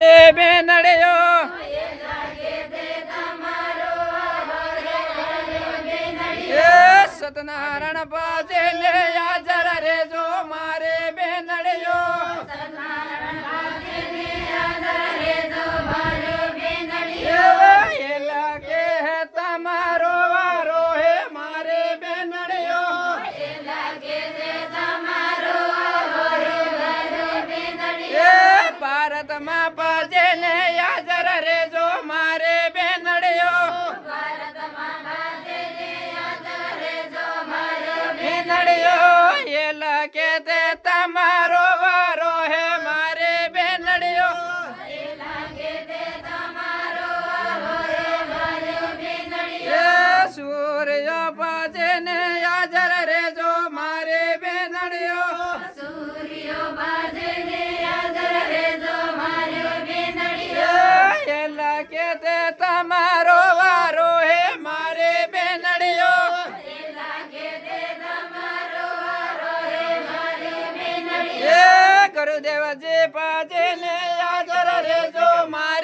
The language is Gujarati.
એ બેનડ્યો એ સતનારાયણ પાસે ને હાજર રેજો મારે બેનડ્યો એ લાગે તમારો વારો હે મારે બેનડ્યો એ ભારતમાં પાસે ને હાજર રેજો મારે બેનડ્યો બેનડ્યો એ લાગે તે તમારો વારો હે મારે બેનડ્યો એ સૂર્ય પાસે ને હાજર રેજો મારે બેનડ્યો એ લાગે તે તમારો વારો હે મારે બેનડ્યો એ ગુરુદેવજી પાસે ને હાજર રેજો મારે